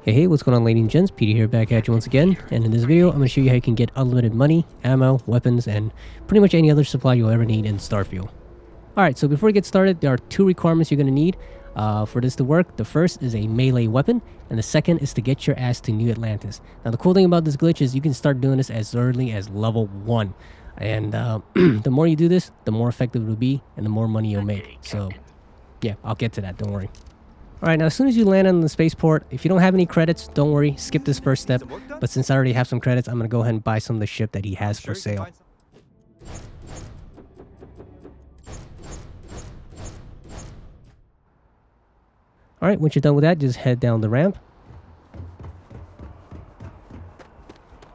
Hey, what's going on, ladies and gents? Peter here, back at you once again, and in this video I'm going to show you how you can get unlimited money, ammo, weapons, and pretty much any other supply you'll ever need in Starfield. Alright, so before we get started, there are two requirements you're going to need for this to work. The first is a melee weapon, and the second is to get your ass to New Atlantis. Now the cool thing about this glitch is you can start doing this as early as level 1, and the more you do this, the more effective it will be, and the more money you'll make. So yeah, I'll get to that, don't worry. Alright, now as soon as you land on the spaceport, if you don't have any credits, don't worry, skip this first step. But since I already have some credits, I'm going to go ahead and buy some of the ship that he has for sale. Alright, once you're done with that, just head down the ramp.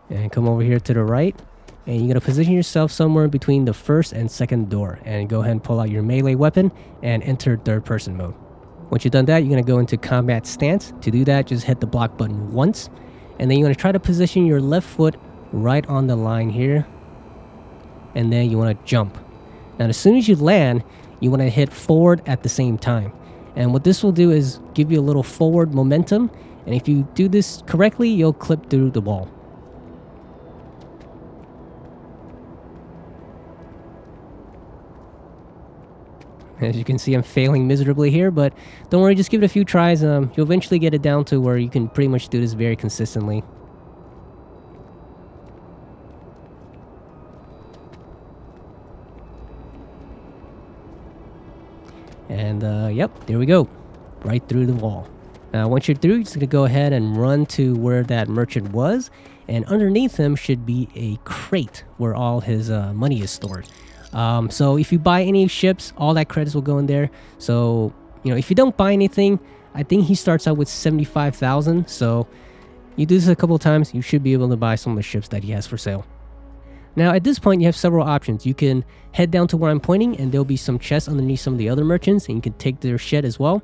And come over here to the right. And you're going to position yourself somewhere between the first and second door. And go ahead and pull out your melee weapon and enter third person mode. Once you've done that, you're going to go into combat stance. To do that, just hit the block button once. And then you're going to try to position your left foot right on the line here. And then you want to jump. Now, as soon as you land, you want to hit forward at the same time. And what this will do is give you a little forward momentum. And if you do this correctly, you'll clip through the wall. As you can see, I'm failing miserably here, but don't worry, just give it a few tries. You'll eventually get it down to where you can pretty much do this very consistently. And yep, there we go. Right through the wall. Now, once you're through, you're just going to go ahead and run to where that merchant was. And underneath him should be a crate where all his money is stored. So if you buy any ships, all that credits will go in there. So, you know, if you don't buy anything, I think he starts out with 75,000. So you do this a couple of times, you should be able to buy some of the ships that he has for sale. Now, at this point, you have several options. You can head down to where I'm pointing, and there'll be some chests underneath some of the other merchants, and you can take their shit as well.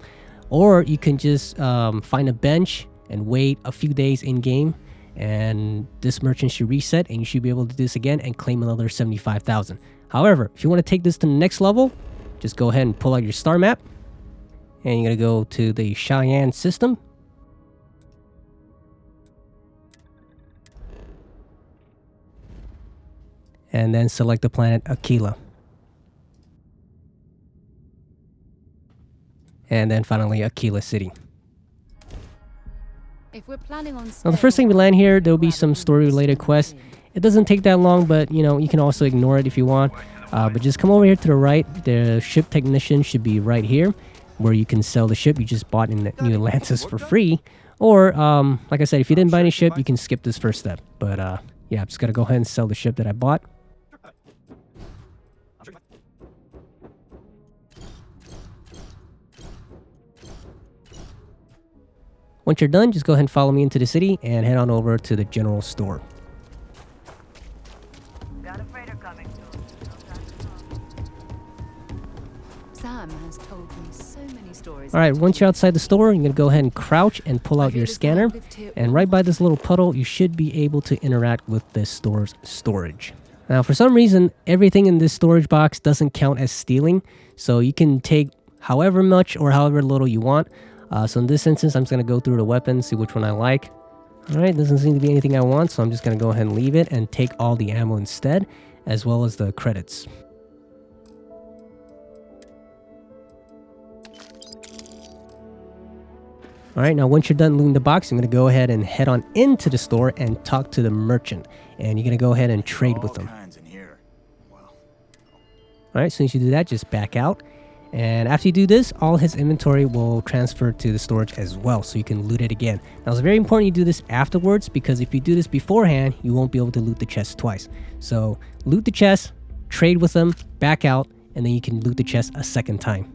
Or you can just find a bench and wait a few days in-game, and this merchant should reset, and you should be able to do this again and claim another 75,000. However, if you want to take this to the next level, just go ahead and pull out your star map. And you're going to go to the Cheyenne system. And then select the planet Aquila. And then finally Aquila City. If we're planning on now the first thing we land here, there will be some story related quests. It doesn't take that long, but you know, you can also ignore it if you want. But just come over here to the right. The ship technician should be right here, where you can sell the ship you just bought in New Atlantis for free. Or, like I said, if you didn't buy any ship, you can skip this first step. But yeah, I'm just gonna go ahead and sell the ship that I bought. Once you're done, just go ahead and follow me into the city and head on over to the general store. Got a freighter coming soon. Sam has told me so many stories. Alright, once you're outside the store, you're going to go ahead and crouch and pull out your scanner. And right by this little puddle, you should be able to interact with this store's storage. Now, for some reason, everything in this storage box doesn't count as stealing. So you can take however much or however little you want. So in this instance, I'm just going to go through the weapons, see which one I like. Alright, doesn't seem to be anything I want, so I'm just going to go ahead and leave it and take all the ammo instead, as well as the credits. Alright, now once you're done looting the box, I'm going to go ahead and head on into the store and talk to the merchant. And you're going to go ahead and trade with them. Alright, as soon as you do that, just back out. And after you do this, all his inventory will transfer to the storage as well, so you can loot it again. Now, it's very important you do this afterwards, because if you do this beforehand, you won't be able to loot the chest twice. So, loot the chest, trade with them, back out, and then you can loot the chest a second time.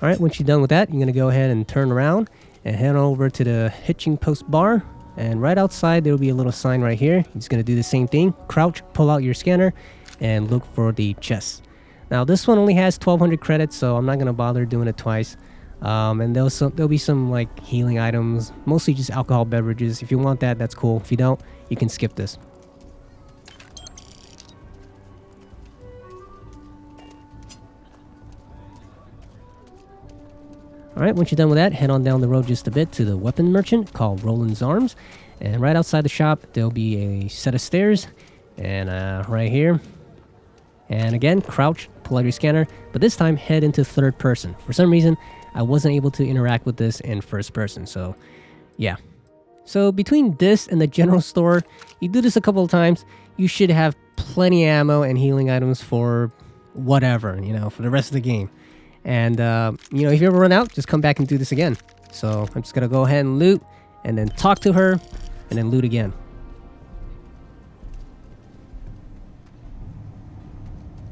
Alright, once you're done with that, you're going to go ahead and turn around and head over to the hitching post bar, and right outside there will be a little sign right here. You're just going to do the same thing. Crouch, pull out your scanner, and look for the chest. Now this one only has 1,200 credits, so I'm not going to bother doing it twice. And there'll be some like healing items, mostly just alcohol beverages. If you want that, that's cool. If you don't, you can skip this. Alright, once you're done with that, head on down the road just a bit to the weapon merchant called Roland's Arms. And right outside the shop, there'll be a set of stairs. And right here. And again, crouch, pull out your scanner. But this time, head into third person. For some reason, I wasn't able to interact with this in first person. So, yeah. So between this and the general store, you do this a couple of times, you should have plenty of ammo and healing items for whatever, for the rest of the game. And, if you ever run out, just come back and do this again. So I'm just going to go ahead and loot, and then talk to her, and then loot again.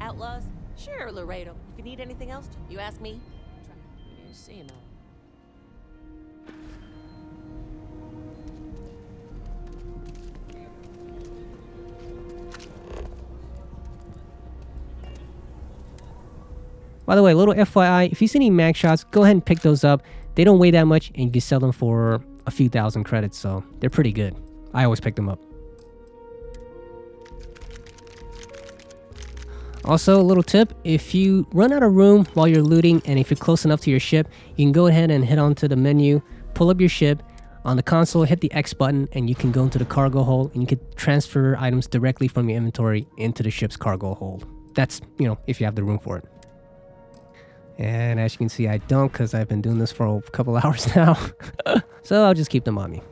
Outlaws? Sure, Laredo. If you need anything else, you ask me. You see him. By the way, a little FYI, if you see any mag shots, go ahead and pick those up. They don't weigh that much, and you can sell them for a few thousand credits, so they're pretty good. I always pick them up. Also, a little tip, if you run out of room while you're looting, and if you're close enough to your ship, you can go ahead and head onto the menu, pull up your ship, on the console, hit the X button, and you can go into the cargo hold, and you can transfer items directly from your inventory into the ship's cargo hold. That's, if you have the room for it. And as you can see, I don't, because I've been doing this for a couple hours now. So I'll just keep them on me.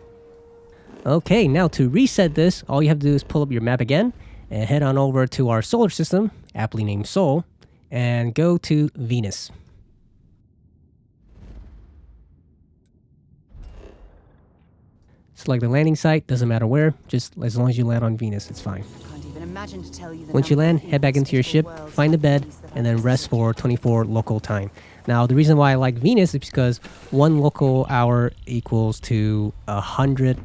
Okay, now to reset this, all you have to do is pull up your map again and head on over to our solar system, aptly named Sol, and go to Venus. Select the landing site, doesn't matter where, just as long as you land on Venus, it's fine. Can't even imagine to tell you the Once you number land, of head back into your ship, worlds find a and bed, cities that and then I've rest visited. for 24 local time. Now, the reason why I like Venus is because 1 local hour equals to 100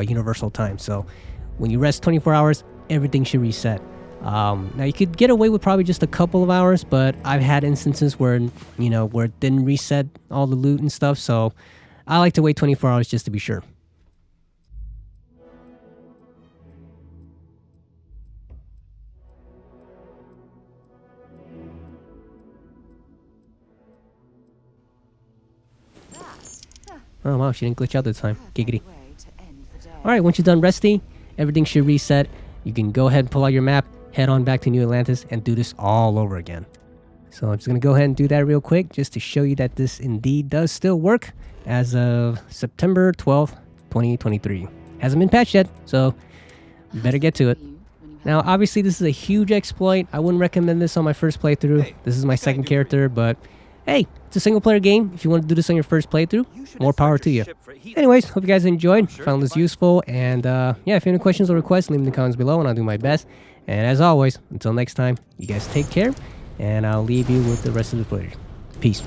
universal time. So when you rest 24 hours, everything should reset. Now, you could get away with probably just a couple of hours, but I've had instances where, where it didn't reset all the loot and stuff. So I like to wait 24 hours just to be sure. Oh wow, she didn't glitch out this time. Giggity. Way to end the day. Alright, once you're done resting, everything should reset. You can go ahead and pull out your map, head on back to New Atlantis, and do this all over again. So I'm just going to go ahead and do that real quick, just to show you that this indeed does still work as of September 12th, 2023. Hasn't been patched yet, so you better get to it. Now, obviously, this is a huge exploit. I wouldn't recommend this on my first playthrough. This is my second character, but hey, it's a single-player game. If you want to do this on your first playthrough, more power to you. Anyways, hope you guys enjoyed, found this useful, and yeah, if you have any questions or requests, leave them in the comments below, and I'll do my best. And as always, until next time, you guys take care, and I'll leave you with the rest of the footage. Peace.